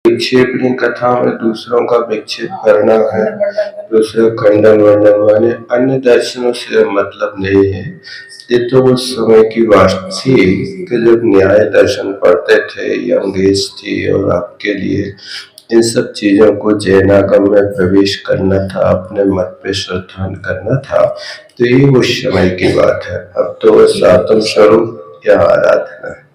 विक्षेपणी कथा में दूसरों का विक्षेप करना है, दूसरे खंडन वर्णन माने अन्य दर्शनों से मतलब नहीं है। ये तो उस समय की बात थी कि जब न्याय दर्शन पढ़ते थे, यंग एज थी और आपके लिए इन सब चीजों को जैनागम में प्रवेश करना था, अपने मत पे श्रद्धान करना था। तो ये उस समय की बात है। अब तो बस आत्म स्वरूप या आराधना है।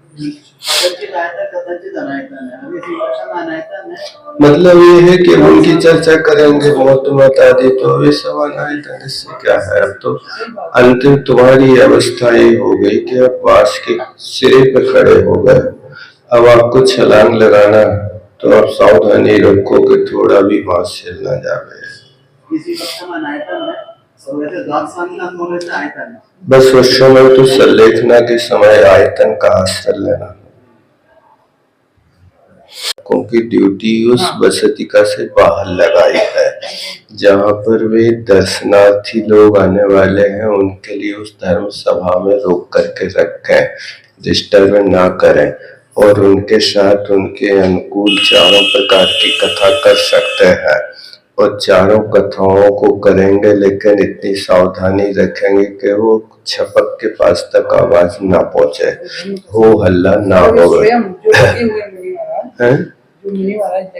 मतलब ये है कि उनकी चर्चा करेंगे मौत मत आदि, तो ये सब अनायतन, इससे क्या है। अब तो अंतिम तुम्हारी अवस्था ये हो गई कि अब बांस के सिरे पे खड़े हो गए। अब आपको छलांग लगाना, तो आप सावधानी रखो कि थोड़ा भी बांस हिल ना जावे। बस उस समय तो संलेखना के समय आयतन का आश्रय लेना, क्योंकि ड्यूटी उस बसतिका से बाहर लगाई है जहाँ पर वे दर्शनार्थी लोग आने वाले हैं। उनके लिए उस धर्म सभा में रोक करके रखें, डिस्टर्ब ना करें, और उनके साथ उनके अनुकूल चारों प्रकार की कथा कर सकते हैं। और चारों कथाओं को करेंगे, लेकिन इतनी सावधानी रखेंगे कि वो छपक के पास तक आवाज ना पहुंचे, हो हल्ला ना हो।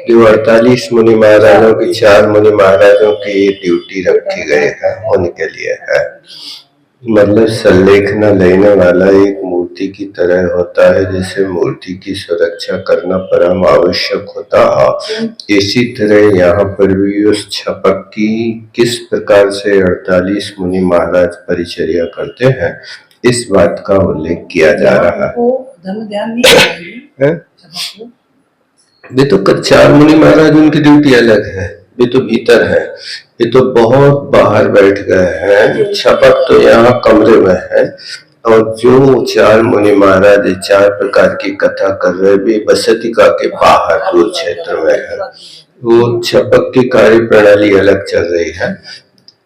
जो 48 मुनि महाराजों की, 4 मुनि महाराजों की ये ड्यूटी रखी गई है, उनके लिए है। मतलब संलेखना लेने वाला एक मूर्ति की तरह होता है, जैसे मूर्ति की सुरक्षा करना परम आवश्यक होता है, इसी तरह यहाँ पर भी उस छपक की किस प्रकार से 48 मुनि महाराज परिचर्या करते हैं, इस बात का उल्लेख किया जा रहा है। ये तो 4 मुनि महाराज, उनकी ड्यूटी अलग है, ये तो भीतर है, ये तो बहुत बाहर बैठ गए हैं। छपक तो यहाँ कमरे में है, और जो 4 मुनि महाराज 4 प्रकार की कथा कर रहे भी बसतिका के बाहर दूर क्षेत्र में है। वो छपक की कार्य प्रणाली अलग चल रही है।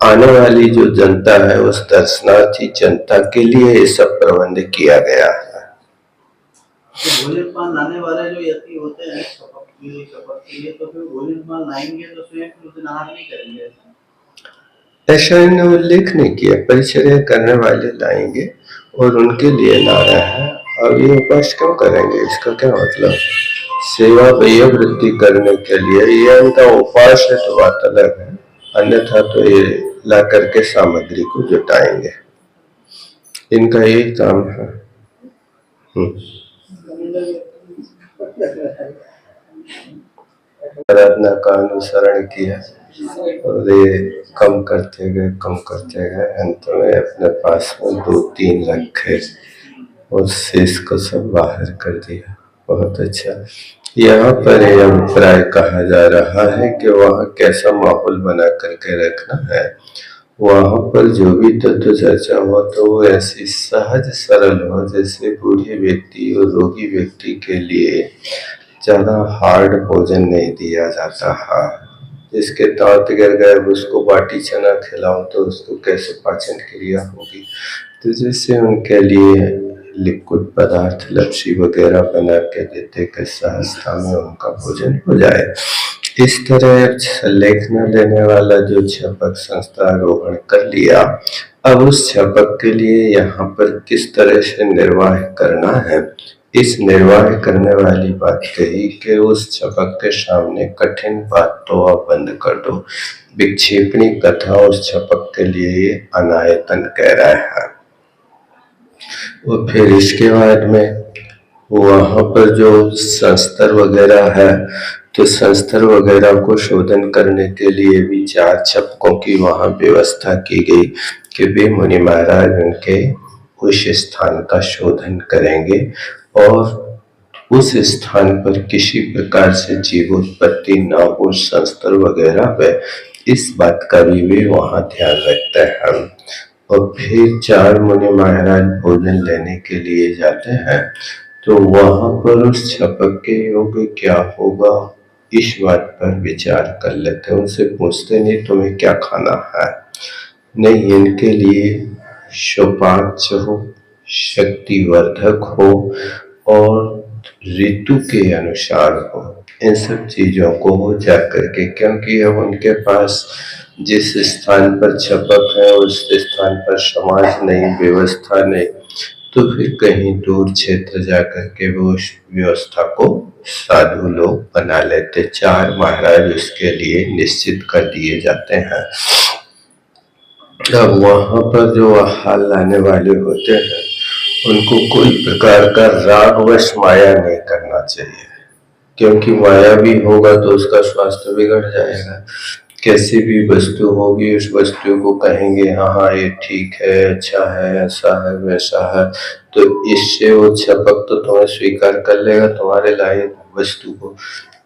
आने वाली जो जनता है, उस दर्शनार्थी जनता के लिए ये सब प्रबंध किया गया है। भोजन पान लाने वाले जो यति होते हैं शपथ के लिए, तो फिर भोजन पान लाएंगे तो स्वयं रुद्रनाथ नहीं करेंगे, ऐसा इन्होंने उल्लेख नहीं किया। परिचर्या करने वाले लाएंगे और उनके लिए ला रहे हैं। अब ये उपास क्यों करेंगे, इसका क्या मतलब? सेवा वृद्धि करने के लिए ये उनका उपास है, तो बात अलग है। अन्यथा तो ये ला करके सामग्री को जुटाएंगे, इनका यही काम है। आराधना का अनुसरण किया और ये कम करते गए, अंत में अपने पास में 2-3 रखे और शेष को सब बाहर कर दिया। बहुत अच्छा। यहाँ पर यह अभिप्राय कहा जा रहा है कि वहाँ कैसा माहौल बना करके रखना है। वहाँ पर जो भी तत्व चर्चा हो तो वो ऐसी सहज सरल हो, जैसे बूढ़े व्यक्ति और रोगी व्यक्ति के लिए ज्यादा हार्ड भोजन नहीं दिया जाता है। जिसके दांत गिर गए उसको बाटी चना खिलाओ तो उसको कैसे पाचन क्रिया होगी। तो जैसे उनके लिए लिक्विड पदार्थ लपसी वगैरह बना के देते कि सहजता में उनका भोजन हो जाए। इस तरह संलेखना लेने वाला जो छपक संस्था आरोहण कर लिया, अब उस छपक के लिए यहाँ पर किस तरह से निर्वाह करना है, इस निर्वाह करने वाली बात कही कि उस छपक के सामने कठिन बात तो आप बंद कर दो। विक्षेपणी कथा उस छपक के लिए अनायतन कह रहा है। और फिर इसके बाद में वहाँ पर जो संस्तर वगैरह है, तो संस्तर वगैरह को शोधन करने के लिए भी 4 छपकों की वहाँ व्यवस्था की गई कि वे मुनि महाराज उनके उस स्थान का शोधन करेंगे और उस स्थान पर किसी प्रकार से जीवोत्पत्ति ना हो, संस्तर वगैरह में, इस बात का भी वे वहाँ ध्यान रखते हैं। और फिर 4 मुनि महाराज भोजन लेने के लिए जाते हैं, तो वहाँ पर उस छपक के योग क्या होगा, इस बात पर विचार कर लेते हैं। उनसे पूछते नहीं तुम्हें क्या खाना है, नहीं, इनके लिए सुपाच्य हो, शक्तिवर्धक हो और ऋतु के अनुसार हो, इन सब चीज़ों को हो जा करके, क्योंकि अब उनके पास जिस स्थान पर छपक है उस स्थान पर समाज नहीं, व्यवस्था नहीं, तो फिर कहीं दूर क्षेत्र जा करके वो उस व्यवस्था को साधु लोग बना लेते। 4 महाराज उसके लिए निश्चित कर दिए जाते हैं। अब वहाँ पर जो हाल लाने वाले होते हैं उनको कोई प्रकार का रागवश माया नहीं करना चाहिए, क्योंकि माया भी होगा तो उसका स्वास्थ्य बिगड़ जाएगा। कैसी भी वस्तु होगी उस वस्तु को कहेंगे हाँ ये ठीक है, अच्छा है, ऐसा है, वैसा है, तो इससे वो छपक तो तुम्हें स्वीकार कर लेगा तुम्हारे लायक वस्तु को,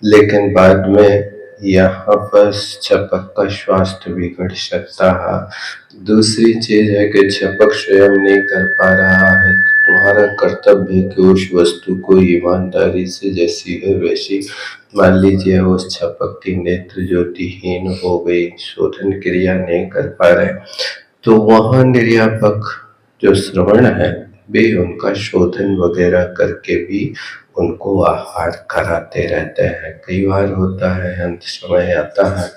लेकिन बाद में यहाँ पर छपक का स्वास्थ्य बिगड़ सकता है। दूसरी चीज है कि छपक स्वयं नहीं कर पा रहा है, तुम्हारा कर्तव्य है कि उस वस्तु को ईमानदारी से जैसी है वैसी, मान लीजिए उस छपक की नेत्र ज्योतिहीन हो गई, शोधन क्रिया नहीं कर पा रहे, तो वहाँ निर्यापक जो श्रवण है वे उनका शोधन वगैरह करके भी उनको आहार कराते रहते हैं। कई बार होता है अंत समय आता है,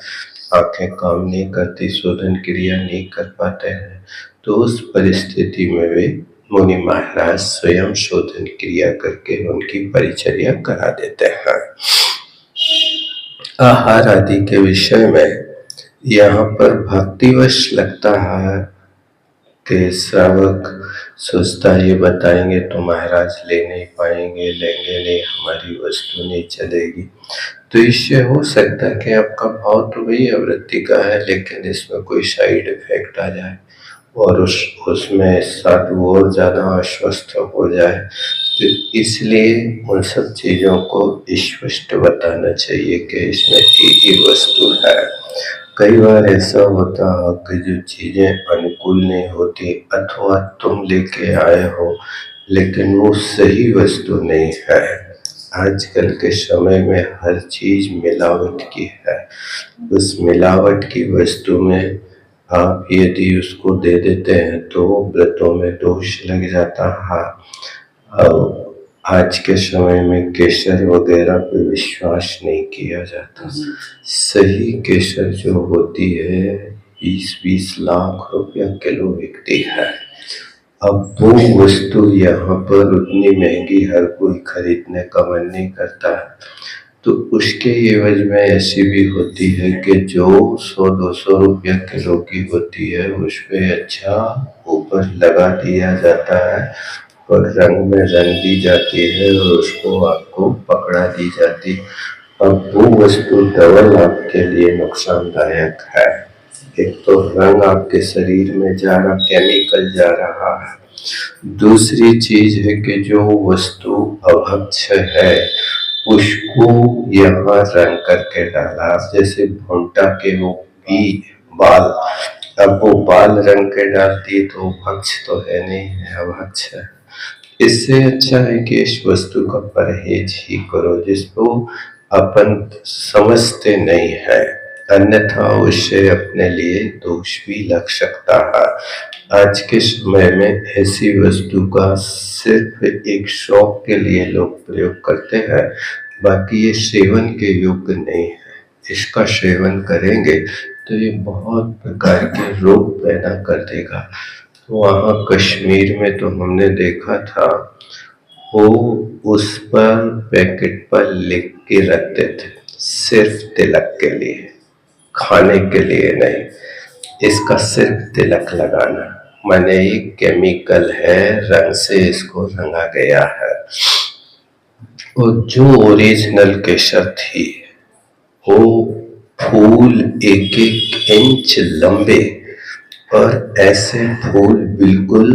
आंखें काम नहीं करती, शोधन क्रिया नहीं कर पाते हैं, तो उस परिस्थिति में वे मुनि महाराज स्वयं शोधन क्रिया करके उनकी परिचर्या करा देते हैं। आहार आदि के विषय में यहाँ पर भक्तिवश लगता है कि श्रावक सोचता ये बताएंगे तो महाराज ले नहीं पाएंगे, लेंगे नहीं, हमारी वस्तु नहीं चलेगी, तो इससे हो सकता है कि आपका भाव तो वही आवृत्ति का है, लेकिन इसमें कोई साइड इफेक्ट आ जाए और उसमें साधु और ज़्यादा अस्वस्थ हो जाए, तो इसलिए उन सब चीज़ों को स्पष्ट बताना चाहिए कि इसमें एक ही वस्तु है। कई बार ऐसा होता है कि जो चीज़ें अनुकूल नहीं होती अथवा तुम लेके आए हो लेकिन वो सही वस्तु नहीं है। आजकल के समय में हर चीज़ मिलावट की है, उस मिलावट की वस्तु में आप यदि उसको दे देते हैं तो व्रतों में दोष लग जाता है। अब आज के समय में केसर वगैरह पे विश्वास नहीं किया जाता। सही केसर जो होती है 20-20 लाख रुपया किलो बिकती है। अब वो वस्तु यहाँ पर उतनी महंगी हर कोई खरीदने का मन नहीं करता है, तो उसके एवज में ऐसी भी होती है कि जो 100-200 रुपया किलो की होती है उस पर अच्छा ऊपर लगा दिया जाता है और रंग में रंग दी जाती है और उसको आपको पकड़ा दी जाती। अब वो वस्तु डबल आपके लिए नुकसानदायक है। एक तो रंग आपके शरीर में जा रहा, केमिकल जा रहा है, दूसरी चीज है कि जो वस्तु अभक्ष है उसको यहाँ रंग करके डाला, जैसे भुंटा के वो बाल, अब वो बाल रंग के डाल दिए तो भक्ष तो है नहीं, है अभक्ष है। इससे अच्छा है कि इस वस्तु का परहेज ही करो जिसको अपन समझते नहीं है, अन्यथा उससे अपने लिए दोष भी लग सकता है। आज के समय में ऐसी वस्तु का सिर्फ एक शौक के लिए लोग प्रयोग करते हैं, बाकी ये सेवन के योग्य नहीं है। इसका सेवन करेंगे तो ये बहुत प्रकार के रोग पैदा कर देगा। वहाँ कश्मीर में तो हमने देखा था वो उस पर पैकेट पर लिख के रखते थे सिर्फ तिलक के लिए, खाने के लिए नहीं, इसका सिर्फ तिलक लगाना, माने ये केमिकल है, रंग से इसको रंगा गया है। और जो ओरिजिनल केसर थी वो फूल 1-1 इंच लंबे और ऐसे फूल बिल्कुल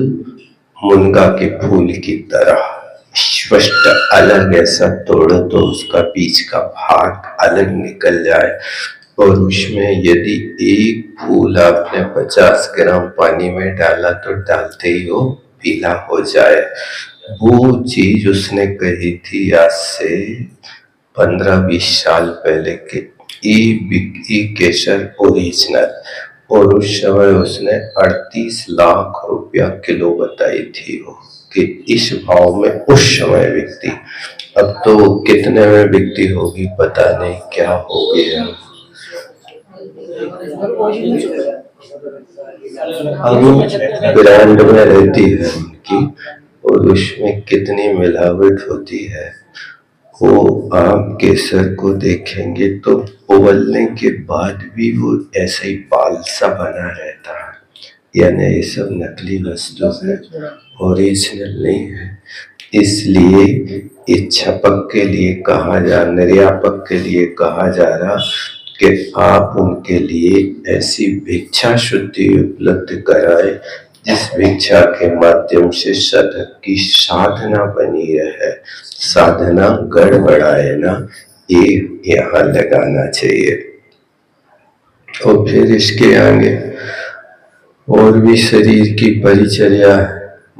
मुनगा के फूल की तरह स्पष्ट अलग, ऐसा तोड़ो तो उसका बीच का भाग अलग निकल जाए और उसमें यदि एक फूल आपने 50 ग्राम पानी में डाला तो डालते ही वो पीला हो जाए। वो चीज उसने कही थी आज से 15-20 साल पहले के ई केसर ओरिजिनल, और उस समय उसने 38 लाख रुपया किलो बताई थी वो कि इस भाव में उस समय बिकती। अब तो कितने में बिकती होगी पता नहीं, क्या हो गया। अब ब्रांड में रहती है उनकी, और उसमें कितनी मिलावट होती है। वो आम केसर को देखेंगे तो उबलने के बाद भी वो ऐसे ही पाल सा बना रहता है, यानी ये सब नकली वस्तु है, ओरिजिनल नहीं है। इसलिए इच्छापक के लिए कहा जा, निर्यापक के लिए कहा जा रहा कि आप उनके लिए ऐसी भिक्षा शुद्धि उपलब्ध कराए जिस भिक्षा के माध्यम से साधक की साधना बनी रहे, साधना गड़बड़ाए ना, ये यहाँ लगाना चाहिए। और फिर इसके आगे और भी शरीर की परिचर्या,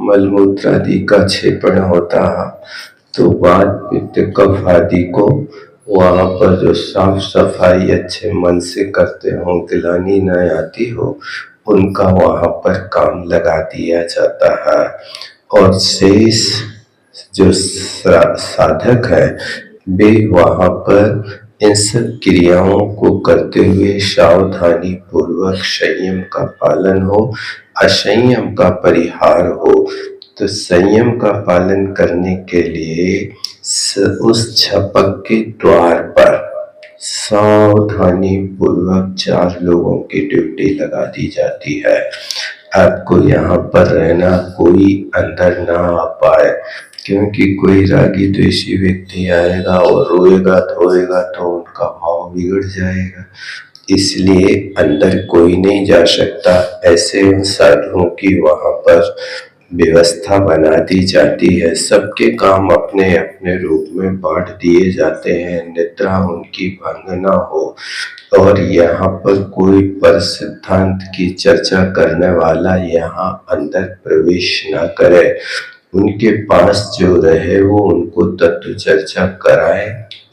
मलमूत्र आदि का क्षेपण होता है, तो वात पित्त कफ आदि को वहाँ पर जो साफ सफाई अच्छे मन से करते हो, गिलानी न आती हो, उनका वहाँ पर काम लगा दिया जाता है। और शेष जो साधक है वे वहाँ पर इन सब क्रियाओं को करते हुए सावधानी पूर्वक संयम का पालन हो, असंयम का परिहार हो। तो संयम का पालन करने के लिए उस छपक के द्वार पर सावधानी पूर्वक 4 लोगों की ड्यूटी लगा दी जाती है। आपको यहाँ पर रहना, कोई अंदर ना आ पाए, क्योंकि कोई रागी द्वेषी व्यक्ति आएगा और रोएगा धोएगा तो उनका भाव बिगड़ जाएगा। इसलिए अंदर कोई नहीं जा सकता। ऐसे साधुओं की वहाँ पर व्यवस्था बना दी जाती है। सबके काम अपने अपने रूप में बांट दिए जाते हैं, निद्रा उनकी भंग ना हो। और यहाँ पर कोई पर सिद्धांत की चर्चा करने वाला यहाँ अंदर प्रवेश ना करे। उनके पास जो रहे वो उनको तत्व चर्चा कराए,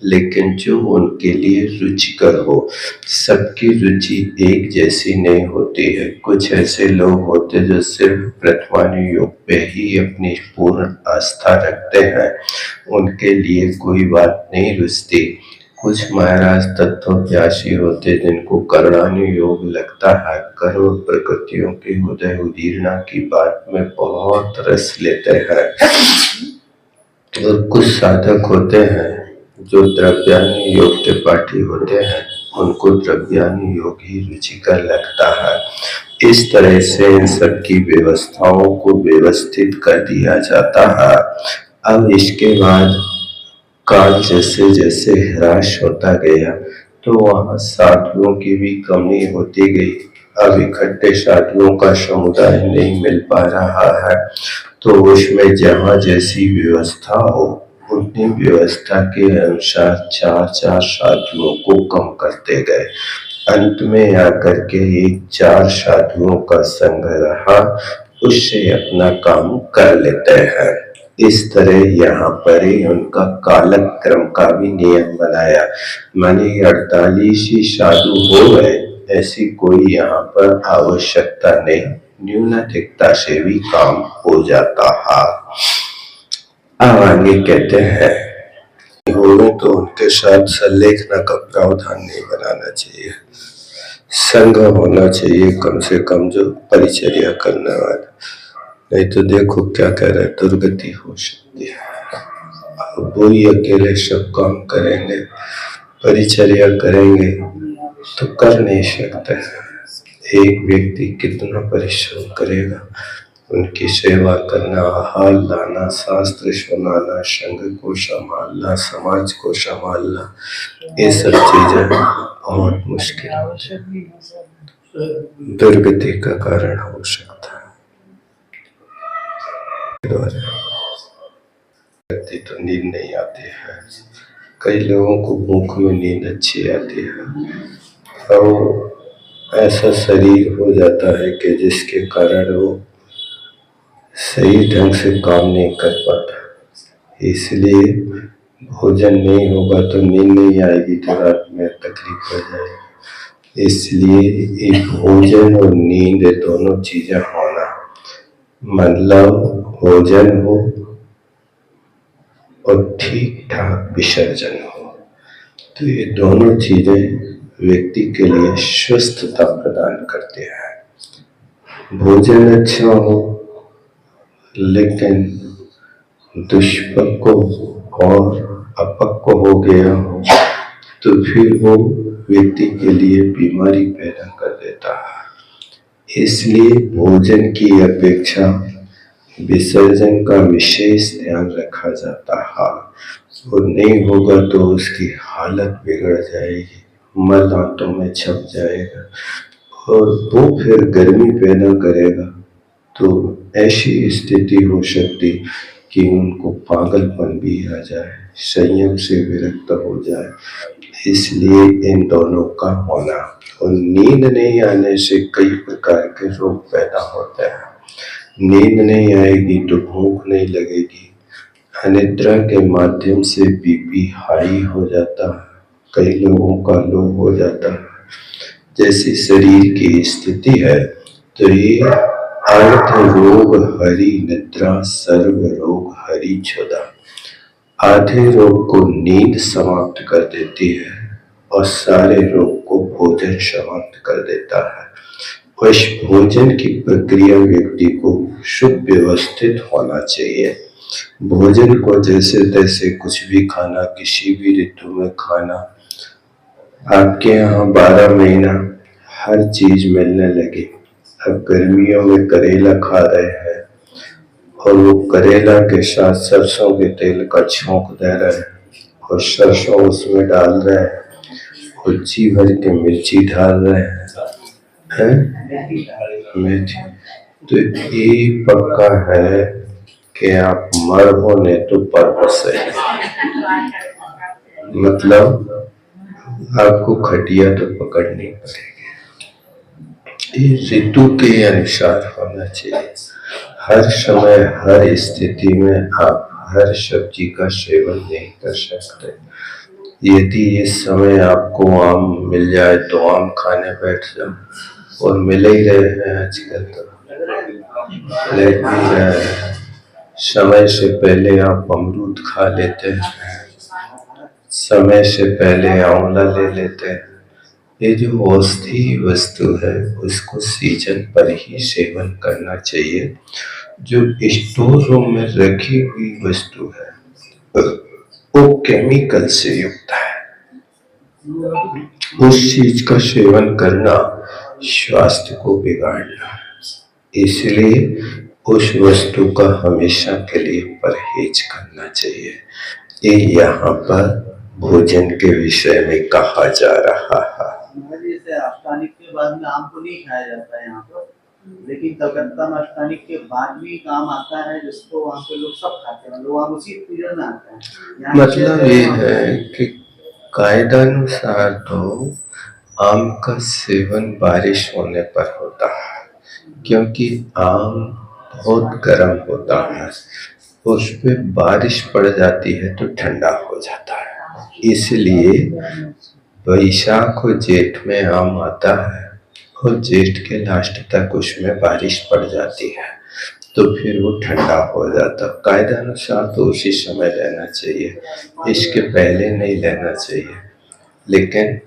लेकिन जो उनके लिए रुचिकर हो। सबकी रुचि एक जैसी नहीं होती है। कुछ ऐसे लोग होते जो सिर्फ प्रथमानुयोग पे ही अपनी पूर्ण आस्था रखते हैं, उनके लिए कोई बात नहीं रुचती। कुछ महाराज तत्वज्ञासी होते जिनको कर्णानुयोग लगता है, करोड़ प्रकृतियों के उदय उदीर्णा की बात में बहुत रस लेते हैं। और कुछ साधक होते हैं जो द्रव्यानुयोग के पाठी होते हैं, उनको द्रव्यानुयोग ही रुचिकर लगता है। इस तरह से इन सब की व्यवस्थाओं को व्यवस्थित कर दिया जाता है। अब इसके बाद काल जैसे जैसे ह्रास होता गया तो वहाँ साधुओं की भी कमी होती गई। अब इकट्ठे साधुओं का समुदाय नहीं मिल पा रहा है, तो उसमें जहाँ जैसी व्यवस्था हो उतनी व्यवस्था के अनुसार 4 साधुओं को कम करते गए। अंत में आकर के एक 4 साधुओं का संग रहा, उससे अपना काम कर लेते हैं। इस तरह यहाँ पर ही उनका कालक्रम का भी नियम बनाया। माने 48 ही साधु हो गए, ऐसी कोई यहाँ पर आवश्यकता नहीं, न्यूनाधिकता से भी काम हो जाता है। अब आगे कहते हैं, होने तो उनके साथ संलेखना का प्रावधान नहीं बनाना चाहिए। संग होना चाहिए कम से कम जो परिचर्या करने वाला, नहीं तो देखो क्या कह रहे, दुर्गति हो सकती है। वो ही अकेले सब काम करेंगे, परिचर्या करेंगे तो कर नहीं सकते। एक व्यक्ति कितना परिश्रम करेगा, उनकी सेवा करना, आहार लाना, शास्त्र सुनाना, संघ को संभालना, समाज को संभालना, ये सब चीजें बहुत मुश्किल होती है, दुर्गति का कारण हो सकता है। तो नींद नहीं आती है, कई लोगों को भूख में नींद अच्छी आती है, और ऐसा शरीर हो जाता है कि जिसके कारण वो सही ढंग से काम नहीं कर पाता। इसलिए भोजन नहीं होगा तो नींद नहीं आएगी, तो रात में तकलीफ हो जाएगी। इसलिए एक भोजन और नींद दोनों चीजें होना, मतलब भोजन हो और ठीक ठाक विसर्जन हो। तो ये दोनों चीजें व्यक्ति के लिए स्वस्थता प्रदान करते हैं। भोजन अच्छा हो लेकिन दुष्पक्व और अपक्व हो गया हो तो फिर वो व्यक्ति के लिए बीमारी पैदा कर देता है। इसलिए भोजन की अपेक्षा विसर्जन का विशेष ध्यान रखा जाता है। और नहीं होगा तो उसकी हालत बिगड़ जाएगी, मल आंतों में छप जाएगा और वो फिर गर्मी पैदा करेगा। तो ऐसी स्थिति हो सकती कि उनको पागलपन भी आ जाए, संयम से विरक्त हो जाए। इसलिए इन दोनों का होना, और नींद नहीं आने से कई प्रकार के रोग पैदा होते हैं। नींद नहीं आएगी तो भूख नहीं लगेगी, अनिद्रा के माध्यम से बीपी हाई हो जाता है, कई लोगों का लो हो जाता है। जैसी शरीर की स्थिति है तो ये अर्थ रोग हरि निद्रा सर्व रोग हरि छोदा। आधे रोग को नींद समाप्त कर देती है और सारे रोग को भोजन समाप्त कर देता है। उस भोजन की प्रक्रिया व्यक्ति को सुव्यवस्थित होना चाहिए। भोजन को जैसे तैसे कुछ भी खाना, किसी भी ऋतु में खाना। आपके यहाँ 12 महीना हर चीज मिलने लगी। अब गर्मियों में करेला खा रहे हैं और वो करेला के साथ सरसों के तेल का छौंक दे रहे हैं और सरसों उसमें डाल रहे हैं और जी भर के मिर्ची डाल रहे हैं, मेथी। तो ये पक्का है कि आप मर ने तो पर्पस है, मतलब आपको खटिया तो पकड़नी पड़ेगी। ये ऋतु के अनुसार होना चाहिए। हर समय हर स्थिति में आप हर सब्जी का सेवन नहीं कर सकते। यदि इस समय आपको आम मिल जाए तो आम खाने बैठ जाओ, और मिल ही रहे हैं आजकल तो ले भी रहे हैं। समय से पहले आप अमरूद खा लेते हैं, समय से पहले आंवला ले लेते हैं। ये जो औषधि वस्तु है उसको सीजन पर ही सेवन करना चाहिए। जो स्टोर रूम में रखी हुई वस्तु है वो केमिकल से युक्त है, उस चीज का सेवन करना स्वास्थ्य को बिगाड़ना है। इसलिए उस वस्तु का हमेशा के लिए परहेज करना चाहिए। ये यहाँ पर भोजन के विषय में कहा जा रहा है। जैसे अष्टानिक के बाद में आम को नहीं खाया जाता है यहाँ पर, लेकिन कलकत्ता में अष्टानिक के बाद भी एक आम आता है जिसको वहाँ पे लोग सब खाते हैं, लोग आम उसी पीरियड में आता है। मतलब ये है कि कायदानुसार तो आम का सेवन बारिश होने पर होता है, क्योंकि आम बहुत गर्म होता है, उस पे बारिश पड़ जाती है तो ठंडा हो जाता है। इसलिए वैशाख और जेठ में आम आता है और जेठ के लास्ट तक उसमें बारिश पड़ जाती है तो फिर वो ठंडा हो जाता। कायदानुसार तो उसी समय लेना चाहिए, इसके पहले नहीं लेना चाहिए। लेकिन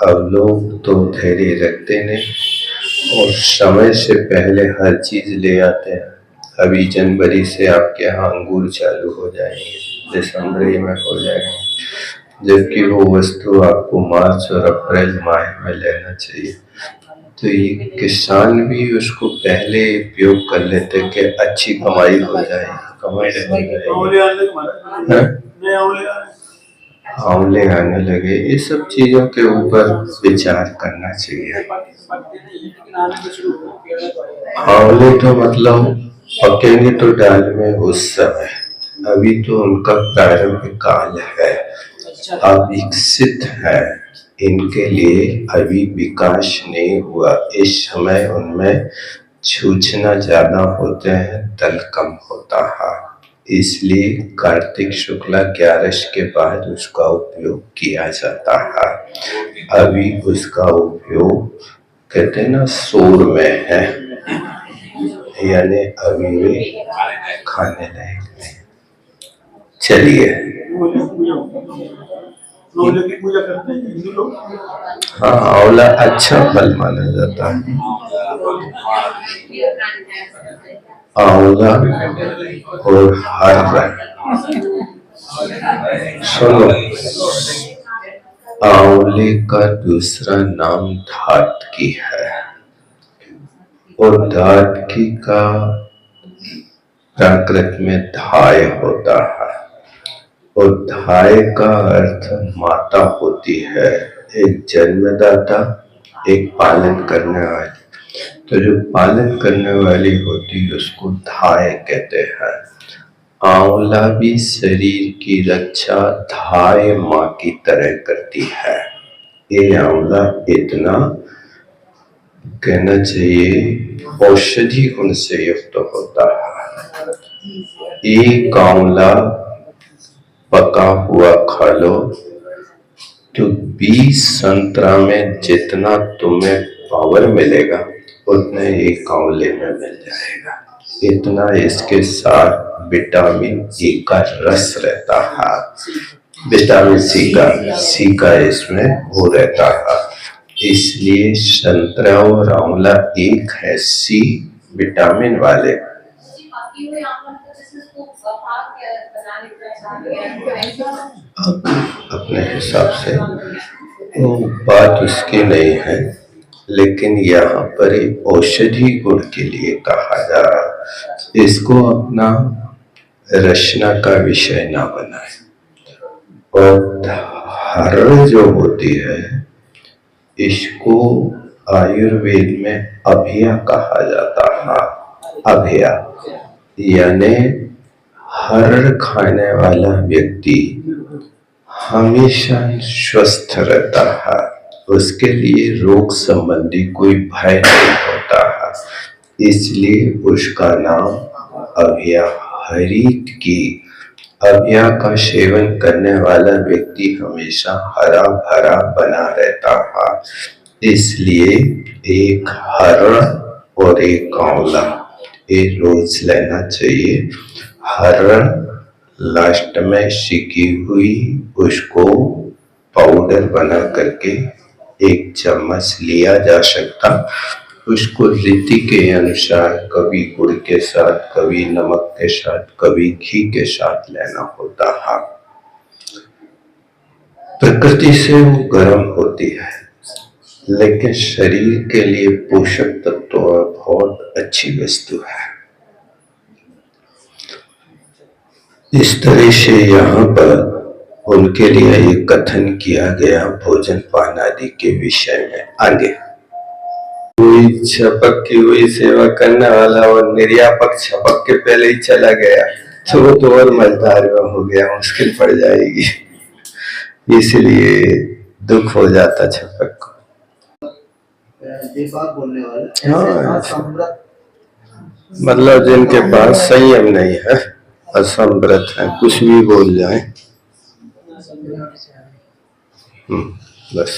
अब लोग तो धैर्य रखते नहीं और समय से पहले हर चीज ले आते हैं। अभी जनवरी से आपके यहाँ अंगूर चालू हो जाएंगे, दिसंबर में हो जाएंगे, जबकि वो वस्तु आपको मार्च और अप्रैल माह में लेना चाहिए। तो ये किसान भी उसको पहले उपयोग कर लेते कि अच्छी कमाई हो जाए, कमाई आंवले आने लगे। ये सब चीजों के ऊपर विचार करना चाहिए। आंवले तो मतलब पकेंगे तो डाल में उस समय, अभी तो उनका प्रारंभ काल है, अविकसित है, इनके लिए अभी विकास नहीं हुआ। इस समय उनमें सूचना ज्यादा होते हैं, दल कम होता है। इसलिए कार्तिक शुक्ला 11 के बाद उसका उपयोग किया जाता है। अभी उसका उपयोग कहते हैं ना सोर में है, यानी अभी वे खाने लायक नहीं। चलिए, रोज की पूजा करते हैं हिंदू लोग। हाँ आंवला अच्छा फल माना जाता है। आंवला और हर्रा, सुनो, आंवले का दूसरा नाम धातकी है और धातकी का प्राकृत में धाय होता है और धाय का अर्थ माता होती है, एक जन्मदाता, एक पालन करने वाली। तो जो पालन करने वाली होती है उसको धाय कहते हैं। आंवला भी शरीर की रक्षा धाय माँ की तरह करती है। ये आंवला इतना कहना चाहिए औषधि गुण से युक्त होता है। एक आंवला पका हुआ खा लो तो 20 संतरा में जितना तुम्हें पावर मिलेगा उतना एक आंवले में मिल जाएगा। इतना इसके साथ विटामिन ए का रस रहता है, विटामिन सी का इसमें वो रहता है। इसलिए संतरा और आंवला एक है सी विटामिन वाले। अपने हिसाब से वो बात उसकी नहीं है, लेकिन यहाँ पर औषधि गुण के लिए कहा जा रहा है। इसको अपना रचना का विषय ना बनाए। और हर्र जो होती है इसको आयुर्वेद में अभिया कहा जाता है। अभिया यानी हर्र खाने वाला व्यक्ति हमेशा स्वस्थ रहता है, उसके लिए रोग संबंधी कोई भय नहीं होता है, इसलिए उसका नाम अभिया। हरित की अभिया का सेवन करने वाला व्यक्ति हमेशा हरा भरा बना रहता है। इसलिए एक हर्र और एक आंवला ये रोज लेना चाहिए। हर्र लास्ट में सिकी हुई उसको पाउडर बना करके 1 चम्मच लिया जा सकता। उसको रीति के अनुसार कभी गुड़ के साथ, कभी नमक के साथ, कभी घी के साथ लेना होता है। प्रकृति से वो गर्म होती है लेकिन शरीर के लिए पोषक तत्व बहुत अच्छी वस्तु है। इस तरह से यहाँ पर उनके लिए एक कथन किया गया भोजन पान आदि के विषय में। आगे कोई छपक की हुई सेवा करने वाला और निर्यापक छपक के पहले ही चला गया तो वो तो और मजदार हो गया, मुश्किल पड़ जाएगी, इसलिए दुख हो जाता छपक को। बोलने वाले हाँ, मतलब जिनके पास संयम नहीं है, असंव्रत है, कुछ भी बोल जाए। बस